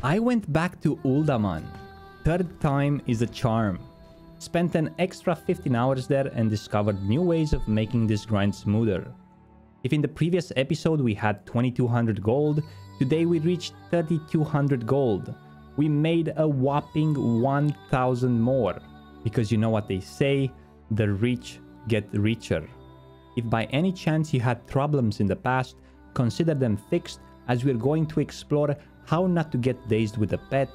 I went back to Uldaman. Third time is a charm. Spent an extra 15 hours there and discovered new ways of making this grind smoother. If in the previous episode we had 2200 gold, today we reached 3200 gold. We made a whopping 1000 more. Because you know what they say, the rich get richer. If by any chance you had troublems in the past, consider them fixed, as we're going to explore how not to get dazed with a pet,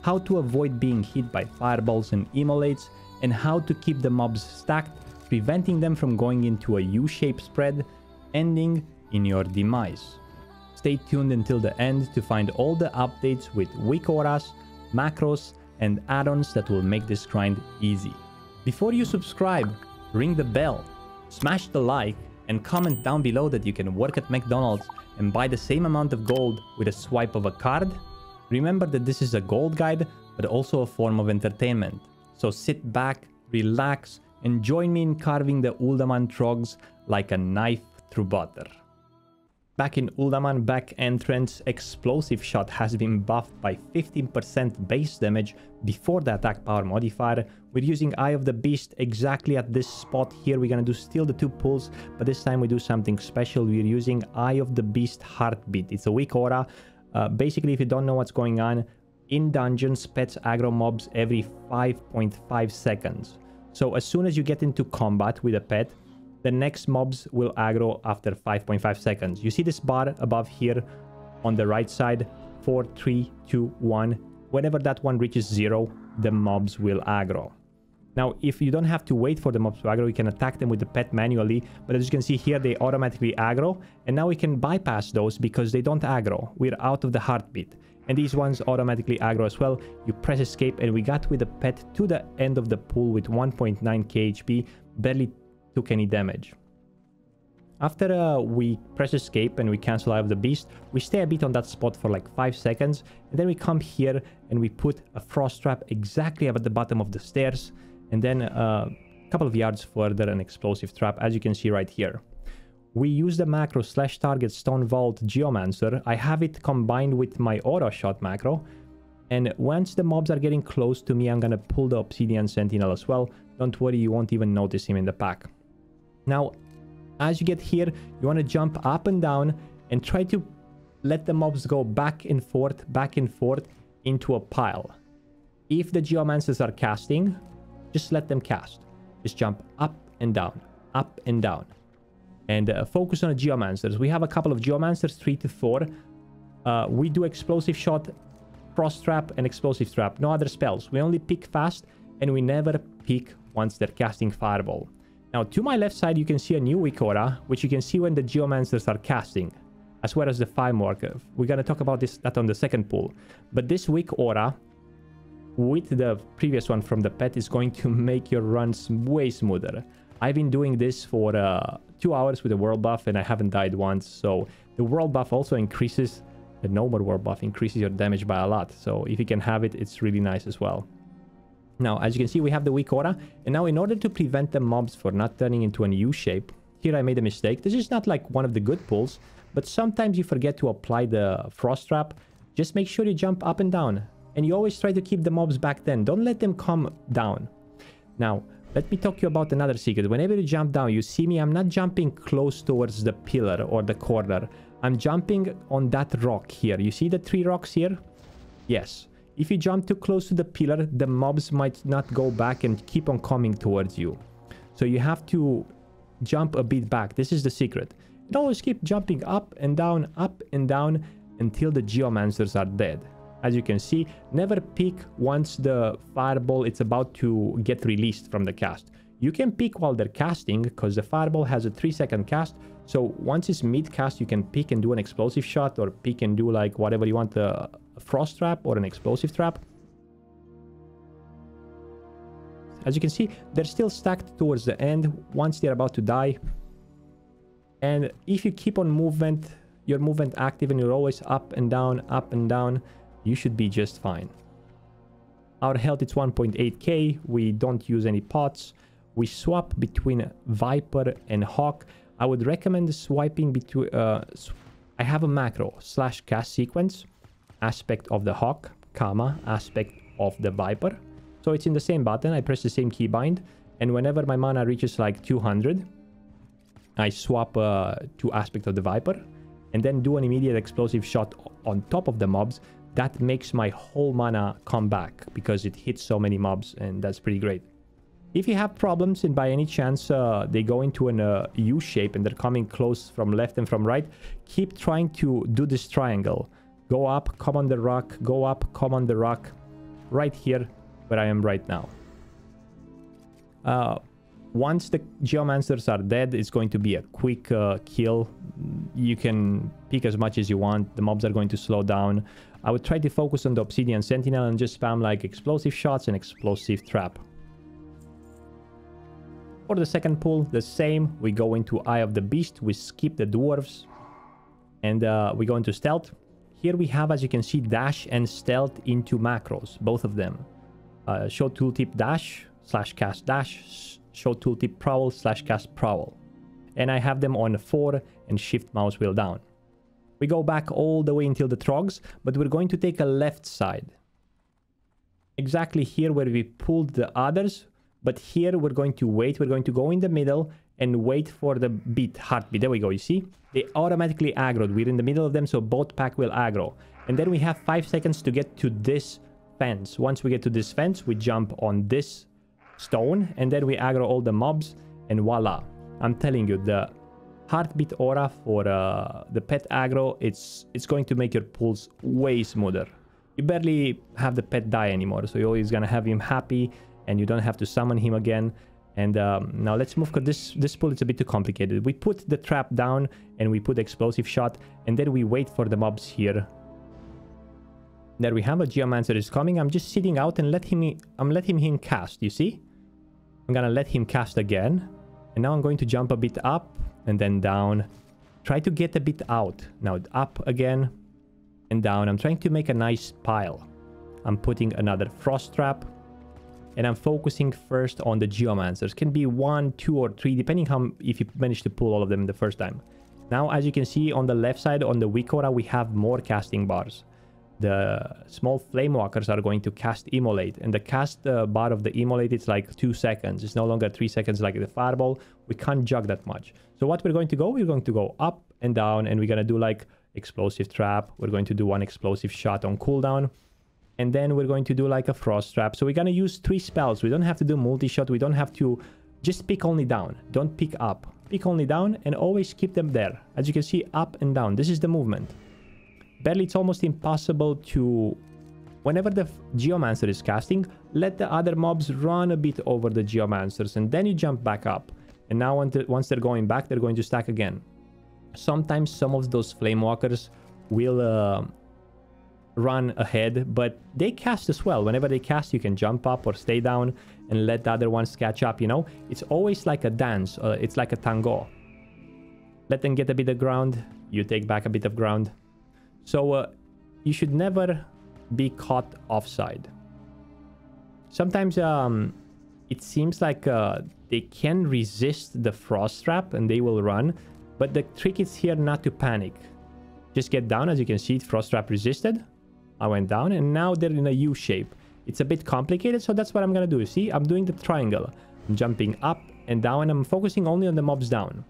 how to avoid being hit by fireballs and immolates, and how to keep the mobs stacked, preventing them from going into a U-shaped spread, ending in your demise. Stay tuned until the end to find all the updates with weak auras, macros, and add-ons that will make this grind easy. Before you subscribe, ring the bell, smash the like, and comment down below that you can work at McDonald's and buy the same amount of gold with a swipe of a card. Remember that this is a gold guide, but also a form of entertainment. So sit back, relax, and join me in carving the Uldaman trogs like a knife through butter. Back in Uldaman back entrance, explosive shot has been buffed by 15% base damage before the attack power modifier. We're using Eye of the Beast exactly at this spot here. We're gonna do still the 2 pulls, but this time we do something special. We're using Eye of the Beast Heartbeat. It's a weak aura. Basically, if you don't know what's going on, in dungeons, pets aggro mobs every 5.5 seconds. So as soon as you get into combat with a pet, the next mobs will aggro after 5.5 seconds. You see this bar above here on the right side, 4, 3, 2, 1. Whenever that one reaches 0, the mobs will aggro. Now, if you don't have to wait for the mobs to aggro, you can attack them with the pet manually. But as you can see here, they automatically aggro. And now we can bypass those because they don't aggro. We're out of the heartbeat. And these ones automatically aggro as well. You press escape and we got with the pet to the end of the pool with 1.9k HP. Barely took any damage. After we press escape and we cancel Eye of the Beast, we stay a bit on that spot for like 5 seconds. And then we come here and we put a frost trap exactly at the bottom of the stairs. And then a couple of yards further, an explosive trap, as you can see right here. We use the macro /target stone vault geomancer. I have it combined with my aura shot macro. And once the mobs are getting close to me, I'm gonna pull the obsidian sentinel as well. Don't worry, you won't even notice him in the pack. Now, as you get here, you want to jump up and down and try to let the mobs go back and forth into a pile. If the geomancers are casting, just let them cast. Just jump up and down, up and down. And focus on the geomancers. We have a couple of geomancers, 3 to 4. We do explosive shot, frost trap, and explosive trap. No other spells. We only pick fast, and we never pick once they're casting fireball. Now, to my left side, you can see a new weak aura, which you can see when the geomancers are casting, as well as the fire marker. We're going to talk about that on the second pull. But this weak aura, with the previous one from the pet, is going to make your runs way smoother. I've been doing this for 2 hours with the world buff, and I haven't died once. So the world buff also increases, the normal world buff increases your damage by a lot. So if you can have it, it's really nice as well. Now, as you can see, we have the weak aura. And now in order to prevent the mobs from not turning into an U shape, here I made a mistake. This is not like one of the good pulls, but sometimes you forget to apply the frost trap. Just make sure you jump up and down. And you always try to keep the mobs back then. Don't let them come down. Now, let me talk to you about another secret. Whenever you jump down, you see me, I'm not jumping close towards the pillar or the corner. I'm jumping on that rock here. You see the 3 rocks here? Yes. If you jump too close to the pillar, the mobs might not go back and keep on coming towards you. So you have to jump a bit back. This is the secret. And always keep jumping up and down until the geomancers are dead. As you can see, never peek once the fireball is about to get released from the cast. You can peek while they're casting because the fireball has a 3-second cast. So once it's mid-cast, you can peek and do an explosive shot or peek and do like whatever you want, a frost trap or an explosive trap. As you can see, they're still stacked towards the end once they're about to die. And if you keep on your movement active and you're always up and down, you should be just fine. Our health is 1.8k. We don't use any pots. We swap between Viper and Hawk. I would recommend swiping between... I have a macro /Castsequence. aspect of the hawk, comma, aspect of the viper. So it's in the same button. I press the same keybind, and whenever my mana reaches like 200, I swap to aspect of the viper, and then do an immediate explosive shot on top of the mobs. That makes my whole mana come back because it hits so many mobs, and that's pretty great. If you have problems and by any chance they go into an U shape and they're coming close from left and from right, keep trying to do this triangle. Go up, come on the rock, go up, come on the rock, right here where I am right now. Once the geomancers are dead, it's going to be a quick kill. You can pick as much as you want. The mobs are going to slow down. I would try to focus on the obsidian sentinel and just spam like explosive shots and explosive trap. For the second pull, the same. We go into Eye of the Beast. We skip the dwarves. And we go into stealth. Here we have, as you can see, dash and stealth into macros. Both of them. Show tooltip dash / cast dash. Show tooltip prowl / cast prowl. And I have them on 4 and shift mouse wheel down. We go back all the way until the trogs, but we're going to take a left side. Exactly here where we pulled the others, but here we're going to wait. We're going to go in the middle and wait for the heartbeat. There we go, you see? They automatically aggroed. We're in the middle of them, so both pack will aggro. And then we have 5 seconds to get to this fence. Once we get to this fence, we jump on this stone, and then we aggro all the mobs, and voila. I'm telling you, the heartbeat aura for the pet aggro, it's going to make your pulls way smoother. You barely have the pet die anymore, so you're always gonna have him happy, and you don't have to summon him again. And now let's move, because this pull is a bit too complicated. We put the trap down, and we put explosive shot, and then we wait for the mobs here. There we have a geomancer is coming. I'm just sitting out and I'm letting him cast, you see? I'm gonna let him cast again. And now I'm going to jump a bit up and then down. Try to get a bit out. Now up again and down. I'm trying to make a nice pile. I'm putting another frost trap. And I'm focusing first on the geomancers. Can be 1, 2, or 3, depending if you manage to pull all of them the first time. Now, as you can see on the left side, on the weak aura, we have more casting bars. The small flame walkers are going to cast immolate, and the cast bar of the immolate is like 2 seconds. It's no longer 3 seconds like the fireball. We can't jug that much. So what we're going to go up and down, and we're going to do like explosive trap. We're going to do 1 explosive shot on cooldown, and then we're going to do like a frost trap. So we're going to use 3 spells. We don't have to do multi-shot. We don't have to just pick only down. Don't pick up. Pick only down and always keep them there. As you can see, up and down. This is the movement. Barely, it's almost impossible to... Whenever the geomancer is casting, let the other mobs run a bit over the geomancers, and then you jump back up. And now once they're going back, they're going to stack again. Sometimes some of those flame walkers will run ahead, but they cast as well. Whenever they cast, you can jump up or stay down and let the other ones catch up, you know? It's always like a dance. It's like a tango. Let them get a bit of ground. You take back a bit of ground. So you should never be caught offside. Sometimes it seems like they can resist the frost trap and they will run, but the trick is here not to panic. Just get down. As you can see, frost trap resisted. I went down, and now they're in a U shape. It's a bit complicated, so that's what I'm gonna do. See, I'm doing the triangle. I'm jumping up and down, and I'm focusing only on the mobs down.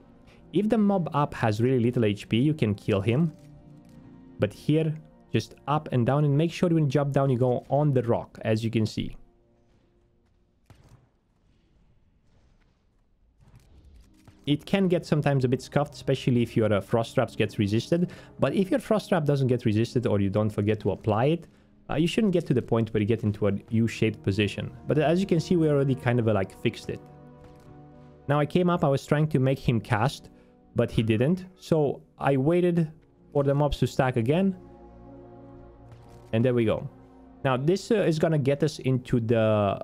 If the mob up has really little HP, you can kill him. But here, just up and down, and make sure when you jump down, you go on the rock, as you can see. It can get sometimes a bit scuffed, especially if your frost traps gets resisted. But if your frost trap doesn't get resisted, or you don't forget to apply it, you shouldn't get to the point where you get into a U-shaped position. But as you can see, we already kind of like fixed it. Now I came up, I was trying to make him cast, but he didn't. So I waited for the mobs to stack again, and there we go. Now this is gonna get us into the...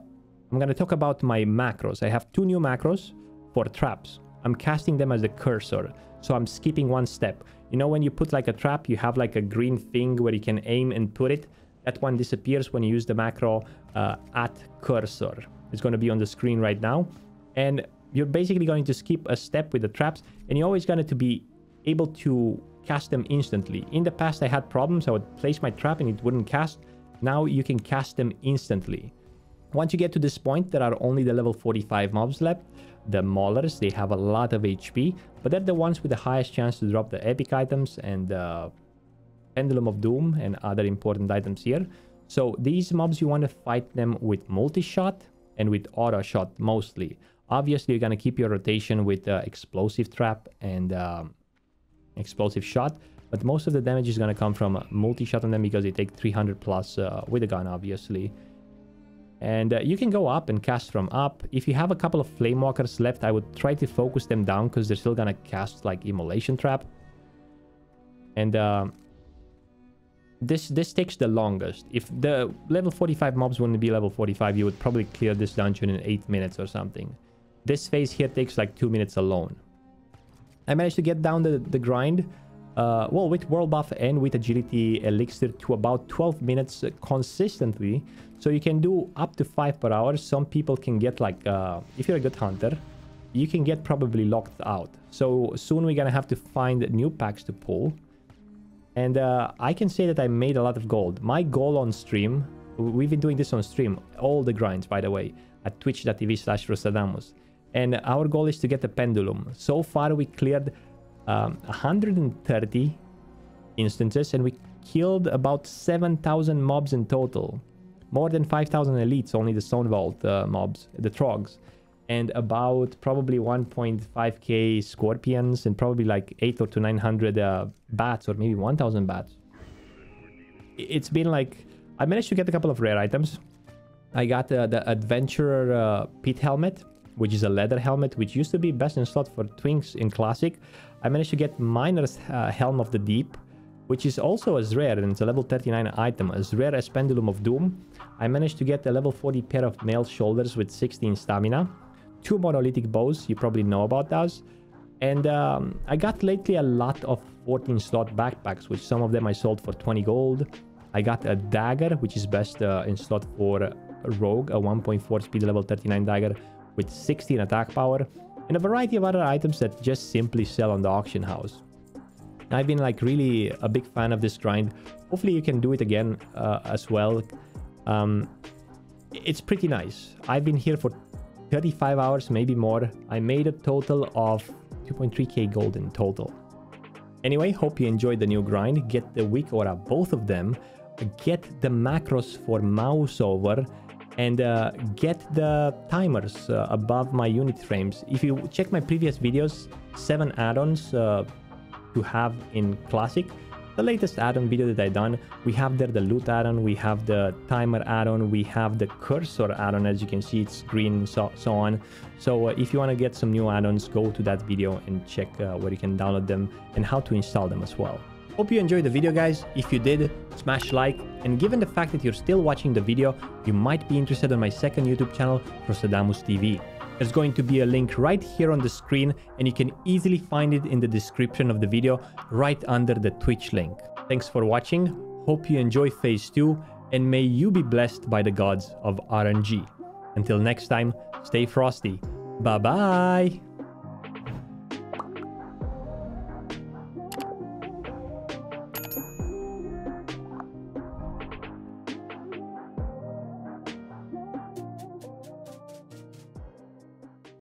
I'm gonna talk about my macros. I have 2 new macros for traps. I'm casting them as a cursor, so I'm skipping 1 step. You know, when you put like a trap, you have like a green thing where you can aim and put it. That one disappears when you use the macro at cursor. It's going to be on the screen right now, and you're basically going to skip a step with the traps, and you're always going to be able to cast them instantly. In the past, I had problems. I would place my trap and it wouldn't cast. Now you can cast them instantly. Once you get to this point, there are only the level 45 mobs left. The maulers, they have a lot of HP, but they're the ones with the highest chance to drop the epic items and the Pendulum of Doom and other important items here. So these mobs, you want to fight them with multi-shot and with auto-shot mostly. Obviously, you're going to keep your rotation with explosive trap and explosive shot, but most of the damage is going to come from multi-shot on them because they take 300 plus with a gun, obviously. And you can go up and cast from up. If you have a couple of flame walkers left, I would try to focus them down because they're still gonna cast like immolation trap. And this takes the longest. If the level 45 mobs wouldn't be level 45, you would probably clear this dungeon in 8 minutes or something. This phase here takes like 2 minutes alone. I managed to get down the grind, well, with world buff and with agility elixir to about 12 minutes consistently. So you can do up to 5 per hour. Some people can get like, if you're a good hunter, you can get probably locked out. So soon we're gonna have to find new packs to pull. And I can say that I made a lot of gold. My goal on stream, we've been doing this on stream, all the grinds, by the way, at twitch.tv/Frostadamus. And our goal is to get the pendulum. So far we cleared 130 instances and we killed about 7,000 mobs in total. More than 5,000 elites, only the Stone Vault mobs, the trogs. And about probably 1.5k scorpions and probably like 800 to 900 bats or maybe 1,000 bats. It's been like, I managed to get a couple of rare items. I got the Adventurer Pit Helmet, which is a leather helmet, which used to be best in slot for Twinks in Classic. I managed to get Miner's Helm of the Deep, which is also as rare, and it's a level 39 item, as rare as Pendulum of Doom. I managed to get a level 40 pair of mail shoulders with 16 stamina. 2 monolithic bows, you probably know about those. And I got lately a lot of 14 slot backpacks, which some of them I sold for 20 gold. I got a dagger, which is best in slot for a rogue, a 1.4 speed level 39 dagger with 16 attack power, and a variety of other items that just simply sell on the auction house. I've been like really a big fan of this grind. Hopefully you can do it again as well. It's pretty nice. I've been here for 35 hours, maybe more. I made a total of 2.3k gold in total. Anyway, hope you enjoyed the new grind. Get the weak aura, both of them. Get the macros for Mouseover. And get the timers above my unit frames. If you check my previous videos, 7 add-ons to have in Classic. The latest add-on video that I done, we have there the loot add-on, we have the timer add-on, we have the cursor add-on. As you can see, it's green, so on. So if you want to get some new add-ons, go to that video and check where you can download them and how to install them as well. Hope you enjoyed the video, guys. If you did, smash like, and given the fact that you're still watching the video, you might be interested in my second YouTube channel, Frostadamus TV. There's going to be a link right here on the screen, and you can easily find it in the description of the video right under the Twitch link. Thanks for watching. Hope you enjoy Phase 2, and may you be blessed by the gods of RNG. Until next time, stay frosty. Bye-bye!